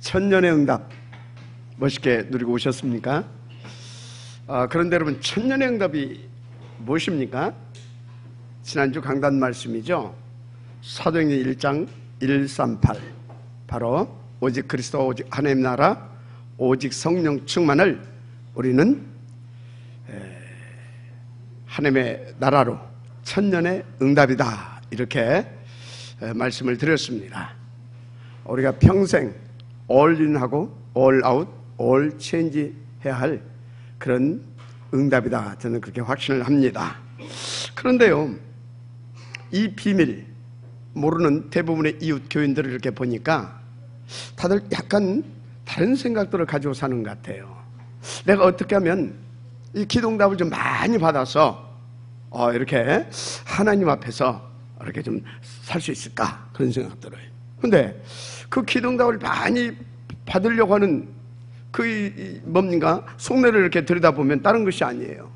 천년의 응답 멋있게 누리고 오셨습니까? 그런데 여러분, 천년의 응답이 무엇입니까? 지난주 강단 말씀이죠. 사도행전 1장 138, 바로 오직 그리스도, 오직 하나님 나라, 오직 성령 충만을 우리는 하나님의 나라로 천년의 응답이다, 이렇게 말씀을 드렸습니다. 우리가 평생 올인하고 올아웃, 올체인지 해야 할 그런 응답이다, 저는 그렇게 확신을 합니다. 그런데요, 이 비밀 모르는 대부분의 이웃 교인들을 이렇게 보니까 다들 약간 다른 생각들을 가지고 사는 것 같아요. 내가 어떻게 하면 이 기도응답을 좀 많이 받아서 이렇게 하나님 앞에서 이렇게 좀 살 수 있을까, 그런 생각들을. 근데 그 기도응답을 많이 받으려고 하는 뭡니까? 속내를 이렇게 들여다보면 다른 것이 아니에요.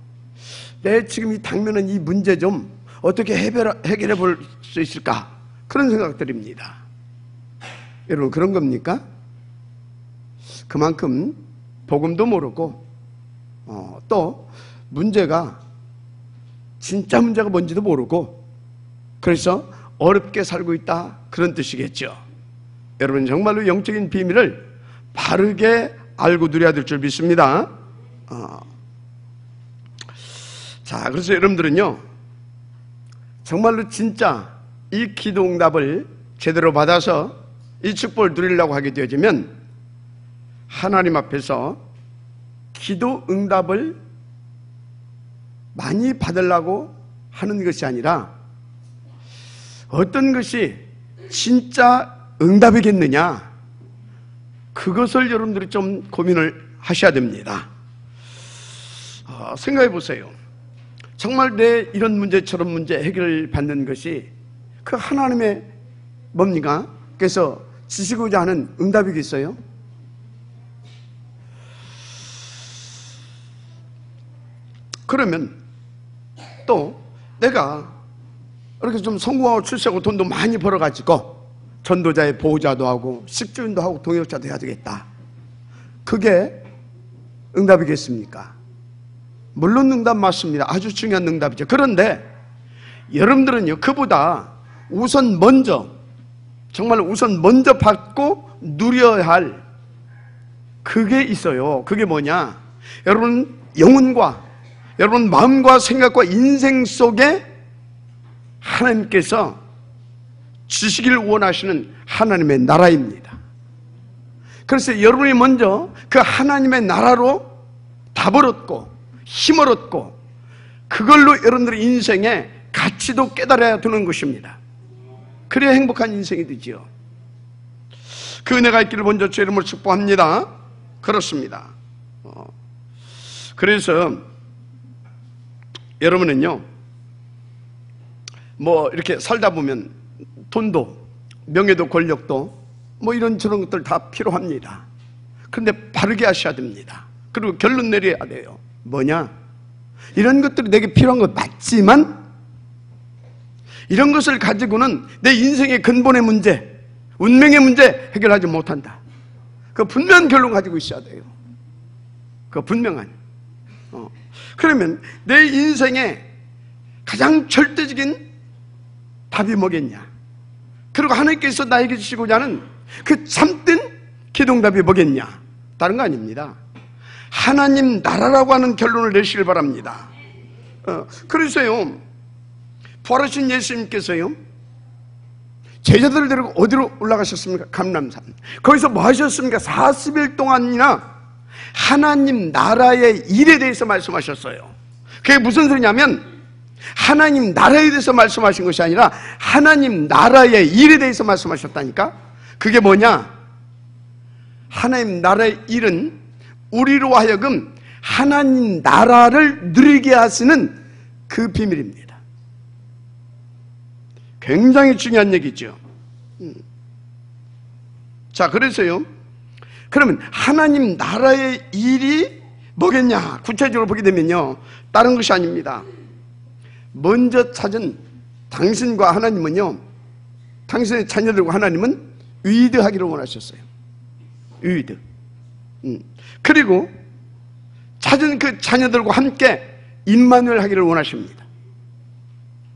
내 지금 이 당면한 이 문제 좀 어떻게 해결해 볼 수 있을까, 그런 생각들입니다. 여러분, 그런 겁니까? 그만큼 복음도 모르고 또 문제가 진짜 문제가 뭔지도 모르고 그래서 어렵게 살고 있다, 그런 뜻이겠죠. 여러분, 정말로 영적인 비밀을 바르게 알고 누려야 될 줄 믿습니다. 자, 그래서 여러분들은요, 정말로 진짜 이 기도응답을 제대로 받아서 이 축복을 누리려고 하게 되어지면 하나님 앞에서 기도응답을 많이 받으려고 하는 것이 아니라 어떤 것이 진짜 응답이겠느냐, 그것을 여러분들이 좀 고민을 하셔야 됩니다. 생각해 보세요. 정말 내 이런 문제 저런 문제 해결받는 것이 그 하나님의 뭡니까? 그래서 주시고자 하는 응답이겠어요? 그러면 또 내가 이렇게 좀 성공하고 출세하고 돈도 많이 벌어가지고 전도자의 보호자도 하고 식주인도 하고 동역자도 해야 되겠다, 그게 응답이겠습니까? 물론 응답 맞습니다. 아주 중요한 응답이죠. 그런데 여러분들은요, 그보다 우선 먼저, 정말 우선 먼저 받고 누려야 할 그게 있어요. 그게 뭐냐? 여러분 영혼과 여러분 마음과 생각과 인생 속에 하나님께서 주시길 원하시는 하나님의 나라입니다. 그래서 여러분이 먼저 그 하나님의 나라로 답을 얻고 힘을 얻고 그걸로 여러분들의 인생의 가치도 깨달아야 되는 것입니다. 그래야 행복한 인생이 되지요. 그 은혜가 있기를 먼저 주 이름으로 축복합니다. 그렇습니다. 그래서 여러분은요, 뭐 이렇게 살다 보면 돈도 명예도 권력도 뭐 이런저런 것들 다 필요합니다. 그런데 바르게 하셔야 됩니다. 그리고 결론 내려야 돼요. 뭐냐? 이런 것들이 내게 필요한 것 맞지만 이런 것을 가지고는 내 인생의 근본의 문제, 운명의 문제 해결하지 못한다. 그 분명한 결론 가지고 있어야 돼요. 그 분명한. 그러면 내 인생의 가장 절대적인 답이 뭐겠냐? 그리고 하나님께서 나에게 주시고자 하는 그 참된 기도응답이 뭐겠냐? 다른 거 아닙니다. 하나님 나라라고 하는 결론을 내시길 바랍니다. 그래서요, 부활하신 예수님께서요, 제자들을 데리고 어디로 올라가셨습니까? 감람산. 거기서 뭐 하셨습니까? 40일 동안이나 하나님 나라의 일에 대해서 말씀하셨어요. 그게 무슨 소리냐면 하나님 나라에 대해서 말씀하신 것이 아니라 하나님 나라의 일에 대해서 말씀하셨다니까. 그게 뭐냐? 하나님 나라의 일은 우리로 하여금 하나님 나라를 누리게 하시는 그 비밀입니다. 굉장히 중요한 얘기죠. 자, 그래서요, 그러면 하나님 나라의 일이 뭐겠냐? 구체적으로 보게 되면요, 다른 것이 아닙니다. 먼저 찾은 당신과 하나님은요, 당신의 자녀들과 하나님은 위대하기를 원하셨어요. 위드. 그리고 찾은 그 자녀들과 함께 임마누엘 하기를 원하십니다.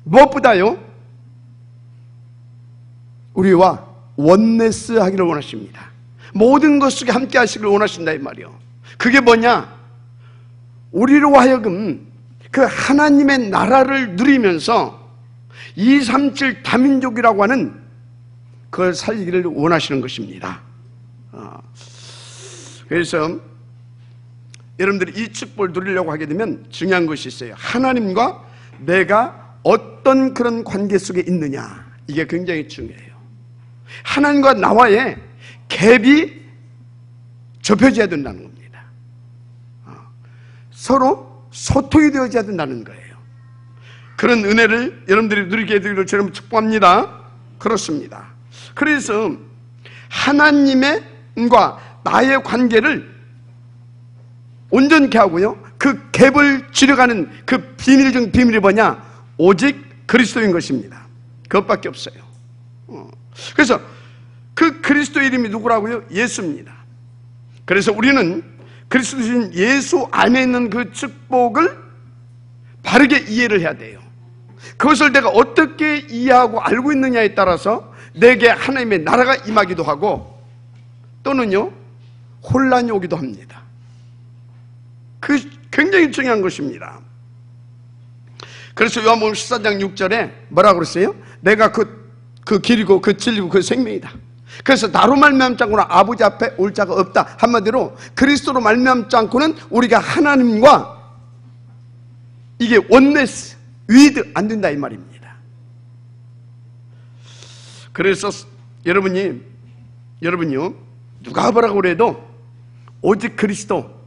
무엇보다요, 우리와 원네스 하기를 원하십니다. 모든 것 속에 함께 하시기를 원하신다 이 말이요. 그게 뭐냐? 우리로 하여금 그 하나님의 나라를 누리면서 237 다민족이라고 하는 그걸 살기를 원하시는 것입니다. 그래서 여러분들이 이 축복을 누리려고 하게 되면 중요한 것이 있어요. 하나님과 내가 어떤 그런 관계 속에 있느냐, 이게 굉장히 중요해요. 하나님과 나와의 갭이 좁혀져야 된다는 겁니다. 서로 소통이 되어져야 된다는 거예요. 그런 은혜를 여러분들이 누리게 되기를 저는 축복합니다. 그렇습니다. 그래서 하나님과 나의 관계를 온전케 하고요, 그 갭을 줄여가는 그 비밀 중 비밀이 뭐냐? 오직 그리스도인 것입니다. 그것밖에 없어요. 그래서 그 그리스도 이름이 누구라고요? 예수입니다. 그래서 우리는 그리스도신 예수 안에 있는 그 축복을 바르게 이해를 해야 돼요. 그것을 내가 어떻게 이해하고 알고 있느냐에 따라서 내게 하나님의 나라가 임하기도 하고 또는요, 혼란이 오기도 합니다. 그 굉장히 중요한 것입니다. 그래서 요한복음 14장 6절에 뭐라고 그랬어요? 내가 그 길이고 그 진리고 그 생명이다. 그래서 나로 말미암지 않고는 아버지 앞에 올 자가 없다. 한마디로 그리스도로 말미암지 않고는 우리가 하나님과 이게 원네스, 위드 안 된다 이 말입니다. 그래서 여러분요, 누가 뭐라고 그래도 오직 그리스도,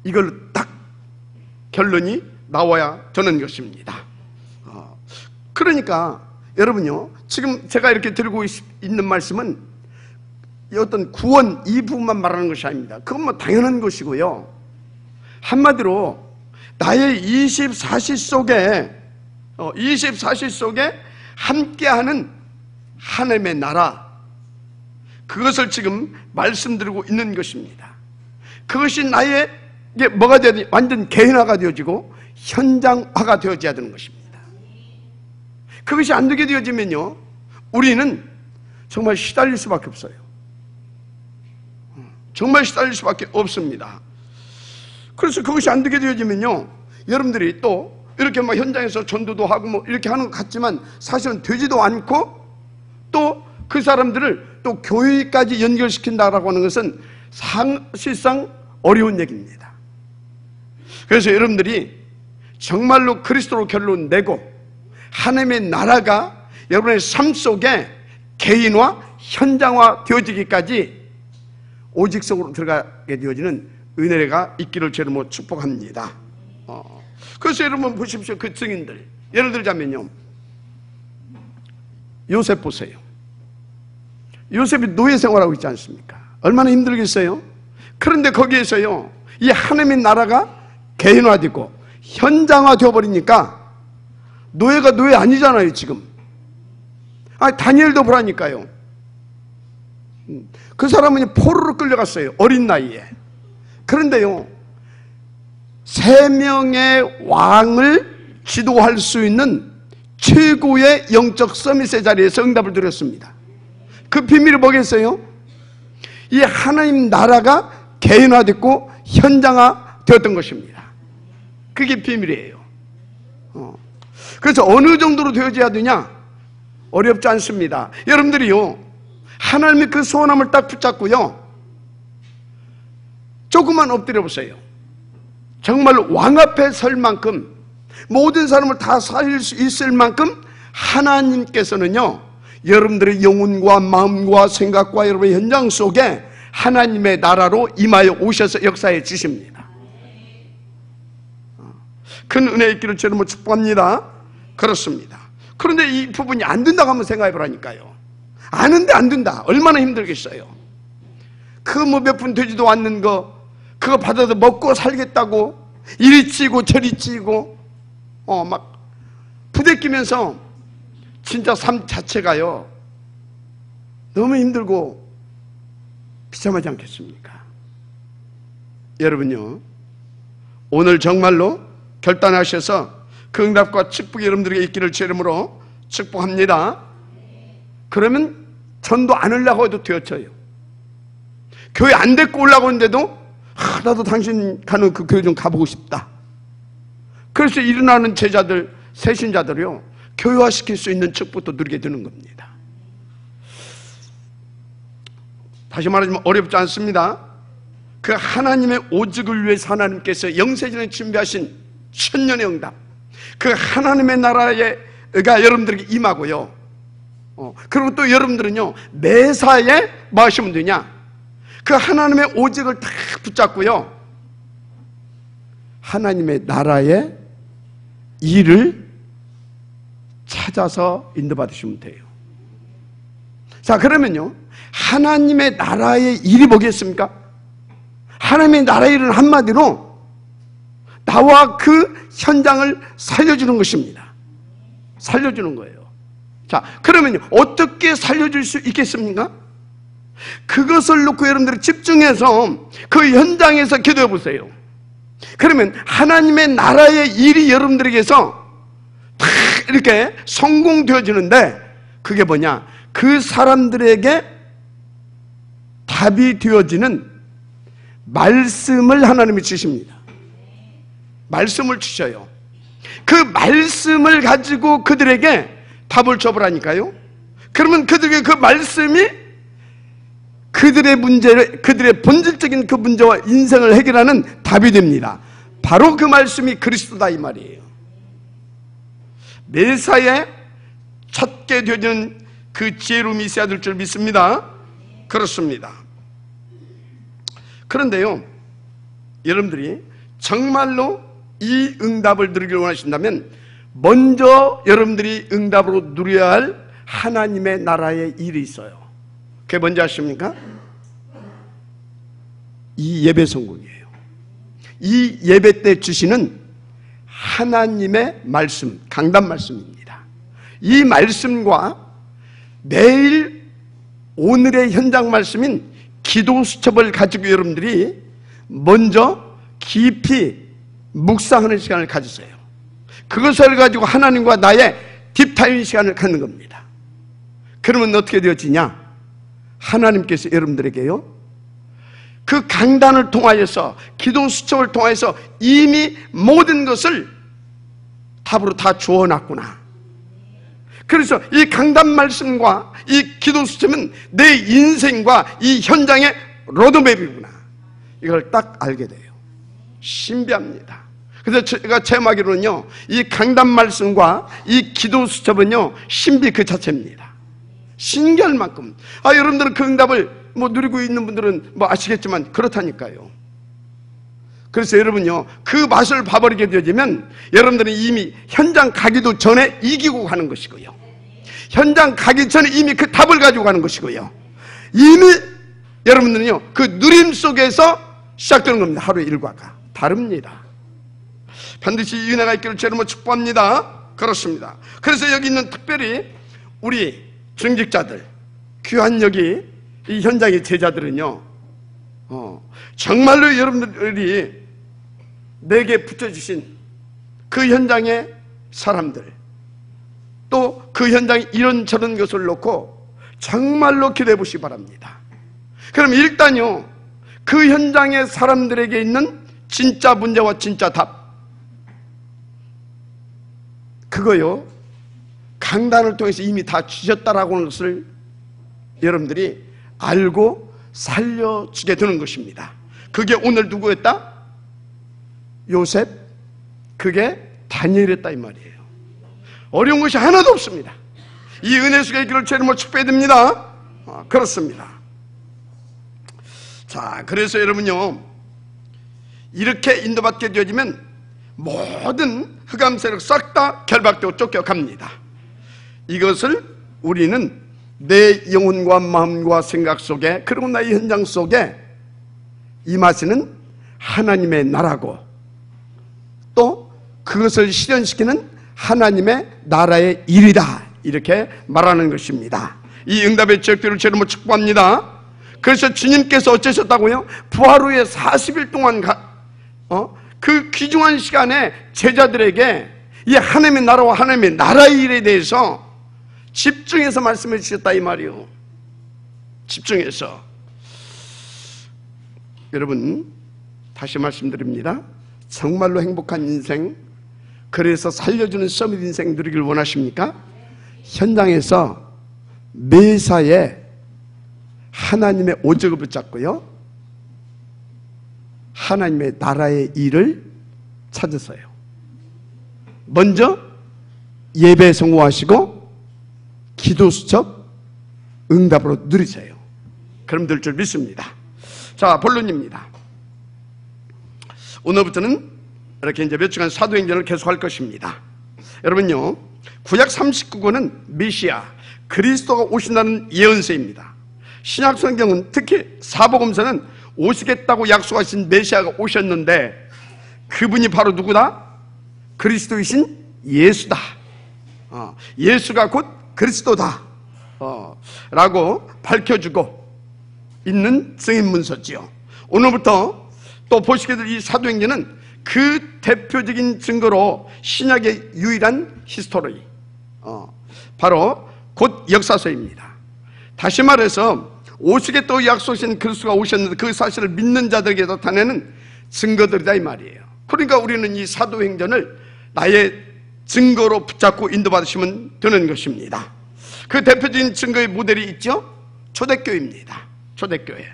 이걸로 딱 결론이 나와야 되는 것입니다. 그러니까 여러분요, 지금 제가 이렇게 들고 있는 말씀은 어떤 구원 이 부분만 말하는 것이 아닙니다. 그건 뭐 당연한 것이고요. 한마디로 나의 24시 속에 함께하는 하나님의 나라, 그것을 지금 말씀드리고 있는 것입니다. 그것이 나의 이게 뭐가 되어야 돼? 완전 개인화가 되어지고 현장화가 되어져야 되는 것입니다. 그것이 안 되게 되어지면요, 우리는 정말 시달릴 수밖에 없어요. 정말 시달릴 수밖에 없습니다. 그래서 그것이 안 되게 되어지면요, 여러분들이 또 이렇게 막 현장에서 전도도 하고 뭐 이렇게 하는 것 같지만 사실은 되지도 않고 또 그 사람들을 또 교회까지 연결시킨다라고 하는 것은 사실상 어려운 얘기입니다. 그래서 여러분들이 정말로 그리스도로 결론 내고 하나님의 나라가 여러분의 삶 속에 개인화, 현장화 되어지기까지 오직 속으로 들어가게 되어지는 은혜가 있기를 주로 축복합니다. 그래서 여러분 보십시오. 그 증인들, 예를 들자면요, 요셉 보세요. 요셉이 노예 생활하고 있지 않습니까? 얼마나 힘들겠어요? 그런데 거기에서요, 이 하나님의 나라가 개인화되고 현장화 되어버리니까 노예가 노예 아니잖아요 지금. 다니엘도 보라니까요. 그 사람은 포로로 끌려갔어요, 어린 나이에. 그런데요, 3명의 왕을 지도할 수 있는 최고의 영적 서밋의 자리에서 응답을 드렸습니다. 그 비밀이 뭐겠어요? 이 하나님 나라가 개인화됐고 현장화 되었던 것입니다. 그게 비밀이에요. 그래서 어느 정도로 되어져야 되냐? 어렵지 않습니다. 여러분들이요, 하나님의 그 소원함을 딱 붙잡고요, 조금만 엎드려 보세요. 정말 왕 앞에 설 만큼, 모든 사람을 다 살릴 수 있을 만큼 하나님께서는요, 여러분들의 영혼과 마음과 생각과 여러분의 현장 속에 하나님의 나라로 임하여 오셔서 역사해 주십니다. 큰 은혜 있기를 저는 축복합니다. 그렇습니다. 그런데 이 부분이 안 된다고 한번 생각해 보라니까요. 아는데 안 된다. 얼마나 힘들겠어요. 그 뭐 몇 푼 되지도 않는 거, 그거 받아서 먹고 살겠다고 이리 찌고 저리 찌고 막 부대끼면서 진짜 삶 자체가요 너무 힘들고 비참하지 않겠습니까? 여러분요, 오늘 정말로 결단하셔서 그 응답과 축복이 여러분들에게 있기를 주 이름으로 축복합니다. 그러면 전도 안 하려고 해도 되어져요. 교회 안 데리고 오려고 하는데도 나도 당신 가는 그 교회 좀 가보고 싶다. 그래서 일어나는 제자들, 새신자들이요, 교회화시킬 수 있는 축복도 누리게 되는 겁니다. 다시 말하자면 어렵지 않습니다. 그 하나님의 오직을 위해서 하나님께서 영세전에 준비하신 천년의 응답, 그 하나님의 나라가 여러분들에게 임하고요. 그리고 또 여러분들은요, 매사에 뭐 하시면 되냐? 그 하나님의 오직을 다 붙잡고요, 하나님의 나라의 일을 찾아서 인도받으시면 돼요. 자, 그러면요, 하나님의 나라의 일이 뭐겠습니까? 하나님의 나라의 일은 한마디로 나와 그 현장을 살려주는 것입니다. 살려주는 거예요. 자, 그러면요, 어떻게 살려줄 수 있겠습니까? 그것을 놓고 여러분들이 집중해서 그 현장에서 기도해 보세요. 그러면 하나님의 나라의 일이 여러분들에게서 다 이렇게 성공되어지는데, 그게 뭐냐? 그 사람들에게 답이 되어지는 말씀을 하나님이 주십니다. 말씀을 주셔요. 그 말씀을 가지고 그들에게 답을 줘보라니까요. 그러면 그들에게 그 말씀이 그들의 문제를, 그들의 본질적인 그 문제와 인생을 해결하는 답이 됩니다. 바로 그 말씀이 그리스도다 이 말이에요. 메사에 찾게 되는 그 지혜로움이 있어야 될 줄 믿습니다. 그렇습니다. 그런데요, 여러분들이 정말로 이 응답을 누리길 원하신다면 먼저 여러분들이 응답으로 누려야 할 하나님의 나라의 일이 있어요. 그게 뭔지 아십니까? 이 예배 성공이에요. 이 예배 때 주시는 하나님의 말씀, 강단 말씀입니다. 이 말씀과 매일 오늘의 현장 말씀인 기도 수첩을 가지고 여러분들이 먼저 깊이 묵상하는 시간을 가지세요. 그것을 가지고 하나님과 나의 딥타임 시간을 갖는 겁니다. 그러면 어떻게 되어지냐? 하나님께서 여러분들에게요, 그 강단을 통하여서, 기도 수첩을 통하여서 이미 모든 것을 답으로 다 주어놨구나. 그래서 이 강단 말씀과 이 기도 수첩은 내 인생과 이 현장의 로드맵이구나. 이걸 딱 알게 돼요. 신비합니다. 그래서 제가 체험하기로는요, 이 강단 말씀과 이 기도 수첩은요, 신비 그 자체입니다. 신기할 만큼. 여러분들은 그 응답을 누리고 있는 분들은 아시겠지만 그렇다니까요. 그래서 여러분요, 그 맛을 봐버리게 되어지면 여러분들은 이미 현장 가기도 전에 이기고 가는 것이고요, 현장 가기 전에 이미 그 답을 가지고 가는 것이고요, 이미 여러분들은요, 그 누림 속에서 시작되는 겁니다. 하루의 일과가 다릅니다. 반드시 이 은혜가 있기를 주님으로 축복합니다. 그렇습니다. 그래서 여기 있는 특별히 우리 중직자들, 귀한 여기 이 현장의 제자들은요, 정말로 여러분들이 내게 붙여주신 그 현장의 사람들, 또 그 현장에 이런저런 것을 놓고 정말로 기도해 보시기 바랍니다. 그럼 일단요, 그 현장의 사람들에게 있는 진짜 문제와 진짜 답, 그거요, 강단을 통해서 이미 다 주셨다라고 하는 것을 여러분들이 알고 살려주게 되는 것입니다. 그게 오늘 누구였다? 요셉, 그게 다니엘이었다 이 말이에요. 어려운 것이 하나도 없습니다. 이 은혜 속에 있기를 주님으로 축복해야 됩니다. 그렇습니다. 자, 그래서 여러분요, 이렇게 인도받게 되어지면 모든 흑암 세력 싹 다 결박되고 쫓겨갑니다. 이것을 우리는 내 영혼과 마음과 생각 속에, 그리고 나의 현장 속에 임하시는 하나님의 나라고, 또 그것을 실현시키는 하나님의 나라의 일이다, 이렇게 말하는 것입니다. 이 응답의 지역들을 제대로 축복합니다. 그래서 주님께서 어쩌셨다고요? 부활 후에 40일 동안 그 귀중한 시간에 제자들에게 이 하나님의 나라와 하나님의 나라의 일에 대해서 집중해서 말씀해 주셨다 이 말이요. 집중해서. 여러분, 다시 말씀드립니다. 정말로 행복한 인생, 그래서 살려주는 서밋 인생 누리길 원하십니까? 현장에서 매사에 하나님의 오직을 붙잡고요, 하나님의 나라의 일을 찾으세요. 먼저 예배 성공하시고 기도 수첩 응답으로 누리세요. 그럼 될 줄 믿습니다. 자, 본론입니다. 오늘부터는 이렇게 이제 몇 주간 사도행전을 계속할 것입니다. 여러분요, 구약 39권은 메시아 그리스도가 오신다는 예언서입니다. 신약 성경은 특히 사복음서는 오시겠다고 약속하신 메시아가 오셨는데 그분이 바로 누구다? 그리스도이신 예수다. 예수가 곧 그리스도다 라고 밝혀주고 있는 증인문서지요. 오늘부터 또 보시게 될 이 사도행전은 그 대표적인 증거로 신약의 유일한 히스토리, 바로 곧 역사서입니다. 다시 말해서 오시겠다고 약속하신 그리스도가 오셨는데 그 사실을 믿는 자들에게 나타내는 증거들이다 이 말이에요. 그러니까 우리는 이 사도행전을 나의 증거로 붙잡고 인도받으시면 되는 것입니다. 그 대표적인 증거의 모델이 있죠? 초대교회입니다. 초대교회.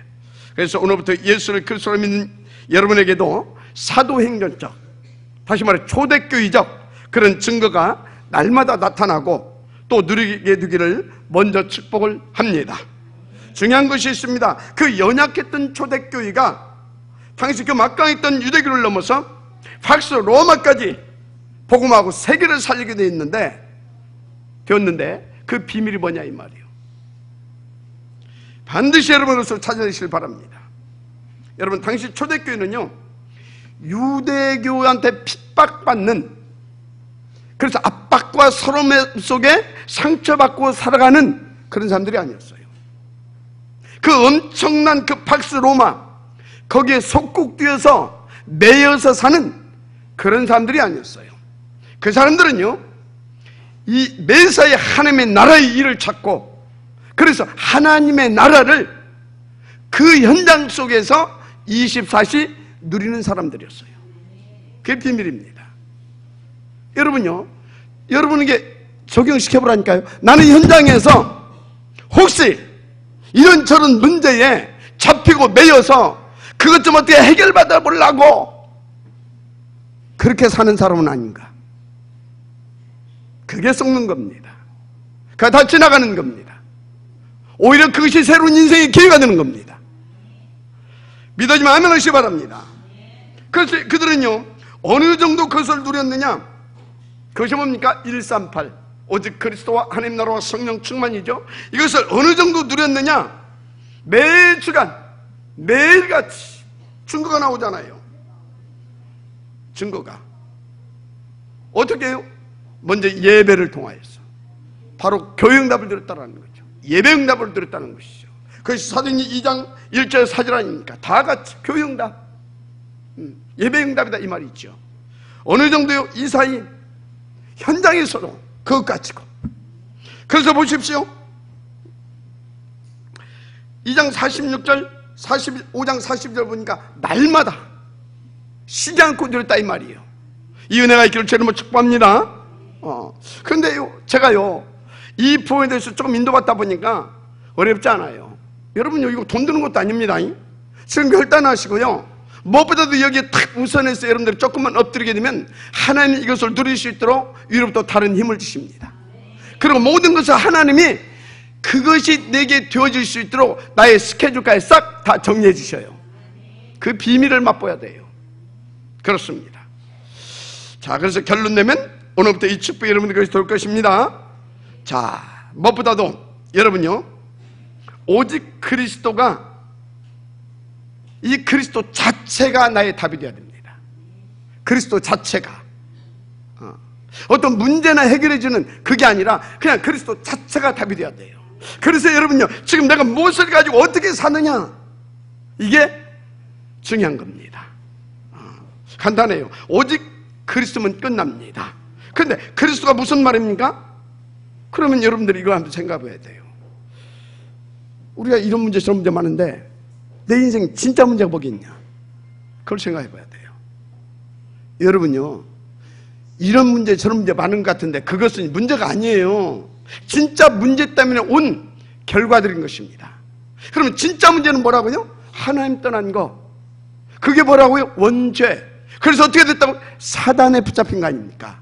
그래서 오늘부터 예수를 그리스도로 믿는 여러분에게도 사도행전적, 다시 말해 초대교회적 그런 증거가 날마다 나타나고 또 누리게 되기를 먼저 축복을 합니다. 중요한 것이 있습니다. 그 연약했던 초대교회가 당시 그 막강했던 유대교를 넘어서 박스 로마까지 복음하고 세계를 살리게 되었는데 그 비밀이 뭐냐 이 말이에요. 반드시 여러분 그것을 찾아내시길 바랍니다. 여러분, 당시 초대교회는요, 유대교한테 핍박받는, 그래서 압박과 서름 속에 상처받고 살아가는 그런 사람들이 아니었어요. 그 엄청난 그 박스 로마, 거기에 속국되어서 매여서 사는 그런 사람들이 아니었어요. 그 사람들은요, 이 매사에 하나님의 나라의 일을 찾고, 그래서 하나님의 나라를 그 현장 속에서 24시 누리는 사람들이었어요. 그게 비밀입니다. 여러분요, 여러분에게 적용시켜보라니까요. 나는 현장에서 혹시 이런저런 문제에 잡히고 매여서 그것 좀 어떻게 해결받아 보려고 그렇게 사는 사람은 아닌가? 그게 썩는 겁니다. 그게 다 지나가는 겁니다. 오히려 그것이 새로운 인생의 기회가 되는 겁니다. 믿어지면 아멘 하시기 바랍니다. 그래서 그들은요, 어느 정도 그것을 누렸느냐? 그것이 뭡니까? 138, 오직 그리스도와 하나님 나라와 성령 충만이죠. 이것을 어느 정도 누렸느냐? 매주간 매일같이 증거가 나오잖아요. 증거가 어떻게 해요? 먼저 예배를 통하여서 바로 교회응답을 드렸다는 거죠. 예배응답을 드렸다는 것이죠. 그것이 사도행전 2장 1절 4절 아닙니까? 다 같이 교회응답, 예배응답이다 이 말이 있죠. 어느 정도요? 이 사이 현장에서도 그것 가지고. 그래서 보십시오. 2장 46절 45장 40절 보니까 날마다 쉬지 않고 드렸다 이 말이에요. 이 은혜가 있기를 주님으로 축복합니다. 그런데요, 제가요 이 부분에 대해서 조금 인도받다 보니까 어렵지 않아요. 여러분요, 이거 돈 드는 것도 아닙니다. 지금 결단하시고요, 무엇보다도 여기에 탁 우선해서 여러분들이 조금만 엎드리게 되면 하나님이 이것을 누릴 수 있도록 위로부터 다른 힘을 주십니다. 그리고 모든 것을 하나님이 그것이 내게 되어질 수 있도록 나의 스케줄까지 싹 다 정리해 주셔요. 그 비밀을 맛보아야 돼요. 그렇습니다. 자, 그래서 결론 내면 오늘부터 이 축복이 여러분들 것이 될 것입니다. 자, 무엇보다도 여러분요, 오직 그리스도가, 이 그리스도 자체가 나의 답이 되어야 됩니다. 그리스도 자체가 어떤 문제나 해결해 주는 그게 아니라 그냥 그리스도 자체가 답이 되어야 돼요. 그래서 여러분요, 지금 내가 무엇을 가지고 어떻게 사느냐, 이게 중요한 겁니다. 간단해요. 오직 그리스도면 끝납니다. 그런데 그리스도가 무슨 말입니까? 그러면 여러분들이 이거 한번 생각해야 돼요. 우리가 이런 문제 저런 문제 많은데 내 인생 진짜 문제가 뭐겠냐, 그걸 생각해 봐야 돼요. 여러분요, 이런 문제 저런 문제 많은 것 같은데 그것은 문제가 아니에요. 진짜 문제 때문에 온 결과들인 것입니다. 그러면 진짜 문제는 뭐라고요? 하나님 떠난 거. 그게 뭐라고요? 원죄. 그래서 어떻게 됐다고? 사단에 붙잡힌 거 아닙니까?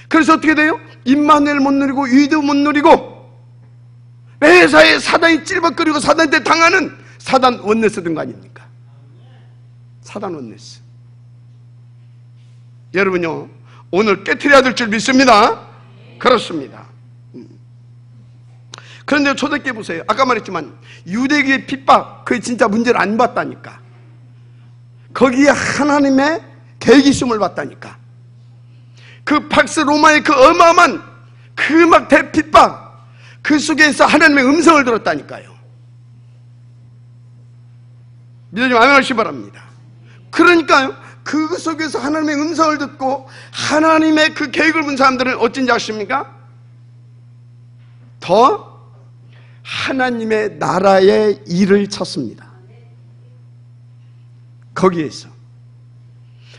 그래서 어떻게 돼요? 임마누엘 못 누리고 유이도 못 누리고 매사에 사단이 찔벅거리고 사단한테 당하는 사단 원네스 된 거 아닙니까? 사단 원네스. 여러분요, 오늘 깨트려야 될 줄 믿습니다. 그렇습니다. 그런데 초대교회 보세요. 아까 말했지만 유대교의 핍박, 그게 진짜 문제를 안 봤다니까. 거기에 하나님의 계획이 있음을 봤다니까. 그 팍스 로마의 그 어마어마한 그 막 대핍박, 그 속에서 하나님의 음성을 들었다니까요. 믿어주면 아멘 하시기 바랍니다. 그러니까요, 그 속에서 하나님의 음성을 듣고 하나님의 그 계획을 본 사람들은 어쩐지 아십니까? 더 하나님의 나라의 일을 찾습니다. 거기에서.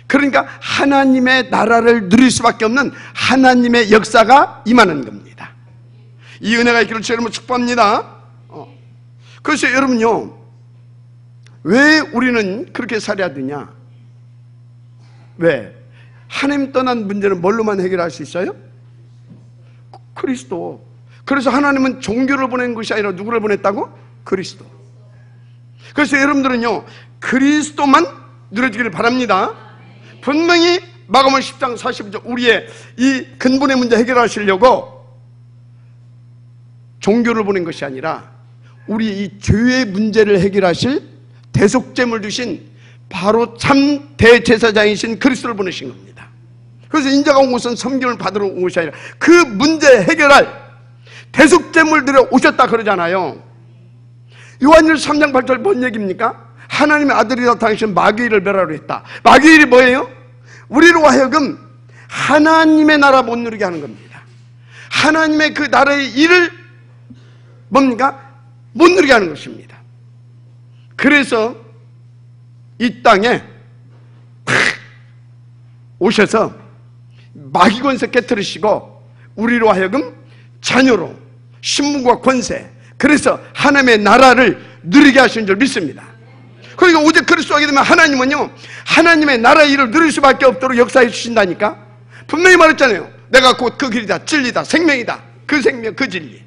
그러니까 하나님의 나라를 누릴 수밖에 없는 하나님의 역사가 임하는 겁니다. 이 은혜가 있기를 주님으로 축복합니다. 그래서 여러분요, 왜 우리는 그렇게 살아야 되냐? 왜? 하나님 떠난 문제는 뭘로만 해결할 수 있어요? 그리스도. 그래서 하나님은 종교를 보낸 것이 아니라 누구를 보냈다고? 그리스도. 그래서 여러분들은요, 그리스도만 누려지기를 바랍니다. 분명히 마가복음 10장 40절, 우리의 이 근본의 문제 해결하시려고 종교를 보낸 것이 아니라 우리 이 죄의 문제를 해결하실 대속죄물 주신 바로 참 대제사장이신 그리스도를 보내신 겁니다. 그래서 인자가 온 것은 섬김을 받으러 온 것이 아니라 그 문제 해결할 대속죄물 들여 오셨다 그러잖아요. 요한일서 3장 8절 뭔 얘기입니까? 하나님의 아들이 나타나신 마귀를 멸하려 했다. 마귀일이 뭐예요? 우리로 하여금 하나님의 나라 못 누리게 하는 겁니다. 하나님의 그 나라의 일을 뭡니까? 못 누리게 하는 것입니다. 그래서 이 땅에 오셔서 마귀 권세 깨뜨리시고 우리로 하여금 자녀로 신분과 권세, 그래서 하나님의 나라를 누리게 하신 줄 믿습니다. 그러니까 오직 그리스도 하게 되면 하나님은요, 하나님의 나라의 일을 누릴 수밖에 없도록 역사해 주신다니까. 분명히 말했잖아요. 내가 곧 그 길이다, 진리다, 생명이다. 그 생명, 그 진리.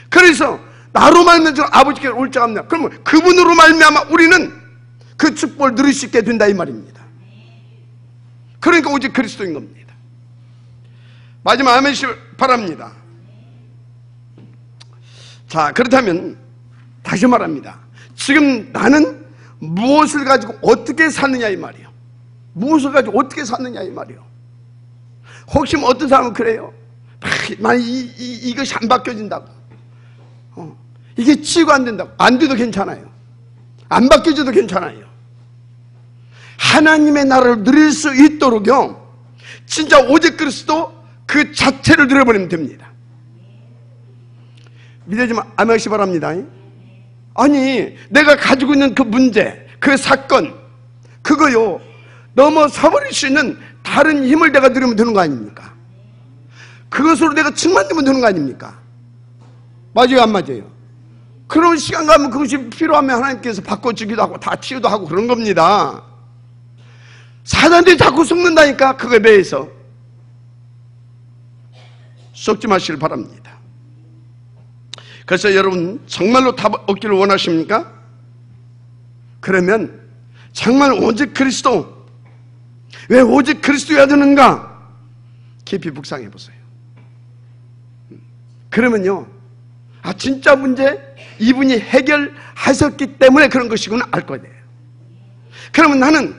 그래서 나로 말미암아 아버지께 올 자가 없냐. 그러면 그분으로 말미암아 우리는 그 축복을 누릴 수 있게 된다 이 말입니다. 그러니까 오직 그리스도인 겁니다. 마지막 아멘 바랍니다. 자, 그렇다면 다시 말합니다. 지금 나는 무엇을 가지고 어떻게 사느냐 이 말이에요. 무엇을 가지고 어떻게 사느냐 이 말이에요. 혹시 뭐 어떤 사람은 그래요. 만약 이것이 안 바뀌어진다고, 이게 치유가 안 된다고. 안 돼도 괜찮아요. 안 바뀌어져도 괜찮아요. 하나님의 나라를 누릴 수 있도록요, 진짜 오직 그리스도 그 자체를 누려버리면 됩니다. 믿어지면 아멘 하시기 바랍니다. 아니, 내가 가지고 있는 그 문제, 그 사건, 그거요 넘어서버릴 수 있는 다른 힘을 내가 누리면 되는 거 아닙니까? 그것으로 내가 충만되면 되는 거 아닙니까? 맞아요, 안 맞아요? 그런 시간 가면 그것이 필요하면 하나님께서 바꿔주기도 하고 다 치유도 하고 그런 겁니다. 사단들이 자꾸 속는다니까. 그거에 대해서 속지 마시길 바랍니다. 그래서 여러분 정말로 답 얻기를 원하십니까? 그러면 정말 오직 그리스도, 왜 오직 그리스도여야 되는가? 깊이 묵상해 보세요. 그러면요, 아 진짜 문제 이분이 해결하셨기 때문에 그런 것이구나 알 거예요. 그러면 나는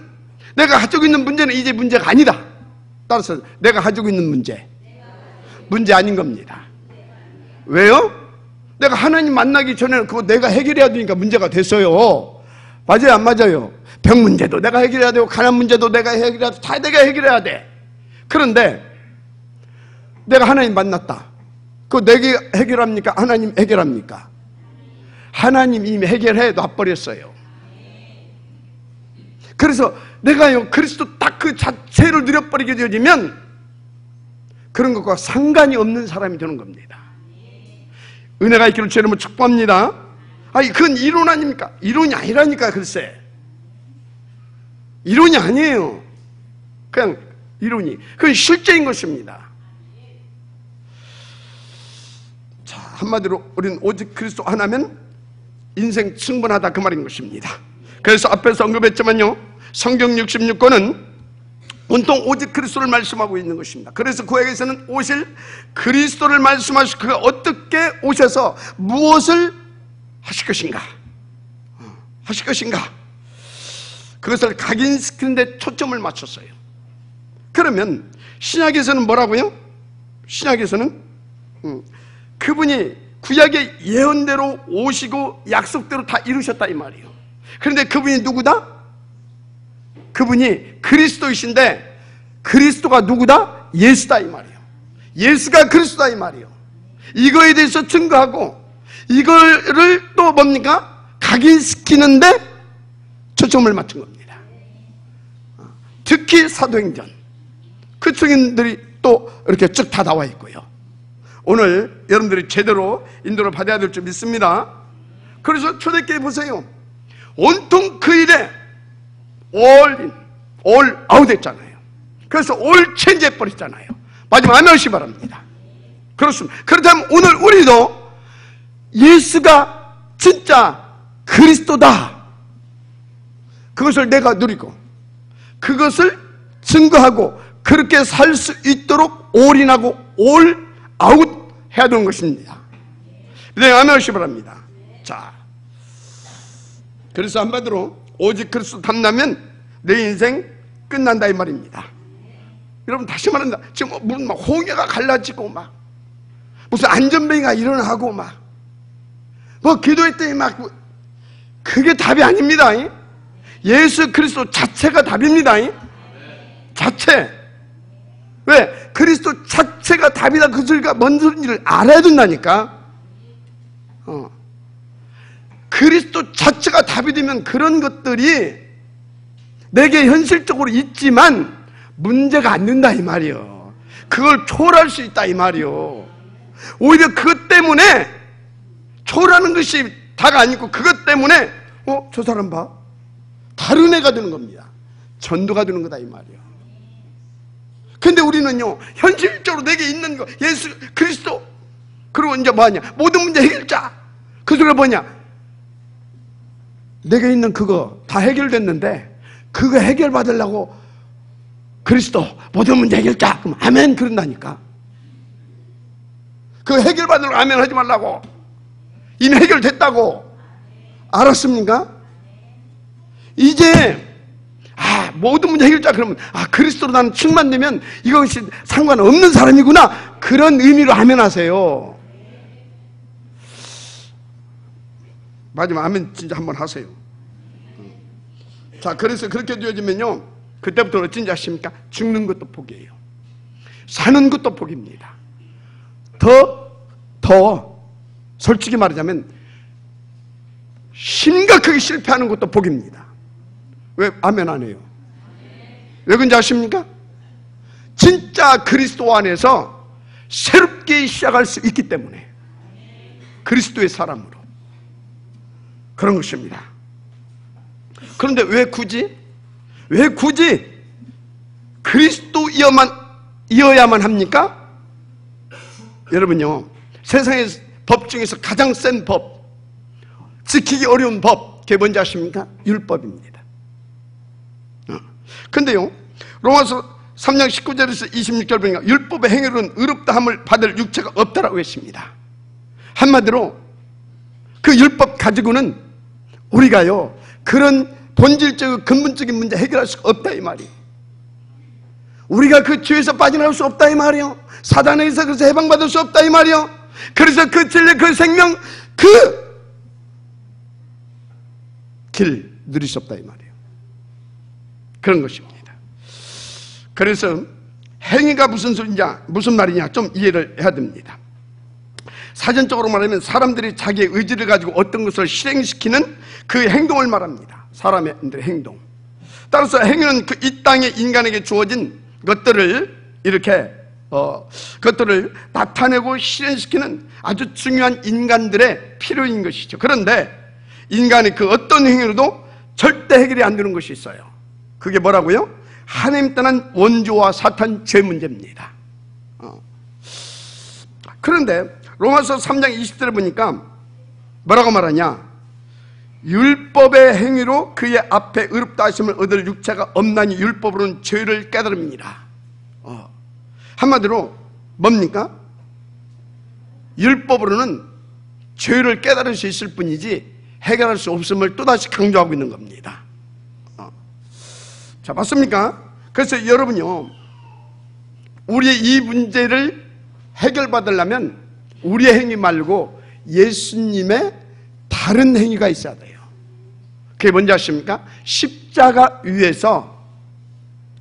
내가 가지고 있는 문제는 이제 문제가 아니다. 따라서 내가 가지고 있는 문제 아닌 겁니다. 왜요? 내가 하나님 만나기 전에는 그거 내가 해결해야 되니까 문제가 됐어요. 맞아요, 안 맞아요? 병 문제도 내가 해결해야 되고 가난 문제도 내가 해결해야 돼. 다 내가 해결해야 돼. 그런데 내가 하나님 만났다. 그거 내가 해결합니까? 하나님 해결합니까? 하나님 이미 해결해 놔버렸어요. 그래서 내가요 그리스도 딱 그 자체를 누려버리게 되어지면 그런 것과 상관이 없는 사람이 되는 겁니다. 은혜가 있기를 주의 이름으로 축복합니다. 아니 그건 이론 아닙니까? 이론이 아니라니까. 글쎄 이론이 아니에요. 그냥 이론이. 그건 실제인 것입니다. 자, 한마디로 우리는 오직 그리스도 하나면 인생 충분하다 그 말인 것입니다. 그래서 앞에서 언급했지만요 성경 66권은 온통 오직 그리스도를 말씀하고 있는 것입니다. 그래서 구약에서는 오실 그리스도를 말씀하시고 그가 어떻게 오셔서 무엇을 하실 것인가 하실 것인가 그것을 각인시키는 데 초점을 맞췄어요. 그러면 신약에서는 뭐라고요? 신약에서는 그분이 구약의 예언대로 오시고 약속대로 다 이루셨다 이 말이에요. 그런데 그분이 누구다? 그분이 그리스도이신데 그리스도가 누구다? 예수다 이 말이에요. 예수가 그리스도다 이 말이에요. 이거에 대해서 증거하고 이거를 또 뭡니까? 각인시키는데 초점을 맞춘 겁니다. 특히 사도행전 그 증인들이 또 이렇게 쭉 다 나와 있고요. 오늘 여러분들이 제대로 인도를 받아야 될 줄 믿습니다. 그래서 초대교회 보세요. 온통 그 일에 올 아웃 했잖아요. 그래서 올 체인지 해버렸잖아요. 마지막 아멘 하시기 바랍니다. 그렇습니다. 그렇다면 오늘 우리도 예수가 진짜 그리스도다 그것을 내가 누리고 그것을 증거하고 그렇게 살 수 있도록 올인하고 올 아웃 해야 되는 것입니다. 네, 아멘 하시기 바랍니다. 자, 그래서 한마디로 오직 그리스도 탐나면 내 인생 끝난다 이 말입니다. 여러분 다시 말한다. 지금 무슨 막 홍해가 갈라지고 막 무슨 안전뱅이가 일어나고 막 뭐 기도했더니 막 그게 답이 아닙니다. 예수 그리스도 자체가 답입니다. 자체. 왜? 그리스도 자체가 답이다. 그 소리가 뭔 소리인지를 알아야 된다니까. 그리스도 자체가 답이 되면 그런 것들이 내게 현실적으로 있지만 문제가 안 된다 이 말이요. 그걸 초월할 수 있다 이 말이요. 오히려 그것 때문에 초월하는 것이 다가 아니고 그것 때문에 저 사람 봐 다른 애가 되는 겁니다. 전도가 되는 거다 이 말이요. 근데 우리는요 현실적으로 내게 있는 거 예수 그리스도 그리고 이제 뭐하냐 모든 문제 해결자 그 소리가 뭐냐 내게 있는 그거 다 해결됐는데 그거 해결받으려고 그리스도 모든 문제 해결자 그럼 아멘 그런다니까. 그거 해결받으려고 아멘 하지 말라고. 이미 해결됐다고. 알았습니까? 이제 모든 문제 해결자 그러면 그리스도로 나는 충만되면 이것이 상관없는 사람이구나 그런 의미로 아멘 하세요. 마지막 아멘 진짜 한번 하세요. 자, 그래서 그렇게 되어지면요 그때부터 어쩐지 아십니까? 죽는 것도 복이에요. 사는 것도 복입니다. 더 솔직히 말하자면 심각하게 실패하는 것도 복입니다. 왜 아멘 안 해요? 왜 그런지 아십니까? 진짜 그리스도 안에서 새롭게 시작할 수 있기 때문에 그리스도의 사람으로 그런 것입니다. 그런데 왜 굳이 그리스도이어야만 합니까? 여러분요 세상의 법 중에서 가장 센 법 지키기 어려운 법 그게 뭔지 아십니까? 율법입니다. 근데요 로마서 3장 19절에서 26절 보니까 율법의 행위로는 의롭다함을 받을 육체가 없다라고 했습니다. 한마디로 그 율법 가지고는 우리가요 그런 본질적이고 근본적인 문제 해결할 수가 없다 이 말이에요. 우리가 그 죄에서 빠져나올 수 없다 이 말이에요. 사단에게서 그래서 해방받을 수 없다 이 말이에요. 그래서 그 진리, 그 생명, 그 길 누릴 수 없다 이 말이에요. 그런 것입니다. 그래서 행위가 무슨 소리냐, 무슨 말이냐 좀 이해를 해야 됩니다. 사전적으로 말하면 사람들이 자기의 의지를 가지고 어떤 것을 실행시키는 그 행동을 말합니다. 사람의 행동. 따라서 행위는 이 땅에 인간에게 주어진 것들을 이렇게 그것들을 나타내고 실현시키는 아주 중요한 인간들의 필요인 것이죠. 그런데 인간이 그 어떤 행위로도 절대 해결이 안 되는 것이 있어요. 그게 뭐라고요? 하나님 떠난 원죄와 사탄 죄 문제입니다. 그런데 로마서 3장 20절에 보니까 뭐라고 말하냐? 율법의 행위로 그의 앞에 의롭다 하심을 얻을 육체가 없나니 율법으로는 죄를 깨달음이니라. 한마디로 뭡니까? 율법으로는 죄를 깨달을 수 있을 뿐이지 해결할 수 없음을 또다시 강조하고 있는 겁니다. 자, 맞습니까? 그래서 여러분요, 우리의 이 문제를 해결받으려면 우리의 행위 말고 예수님의 다른 행위가 있어야 돼요. 그게 뭔지 아십니까? 십자가 위에서,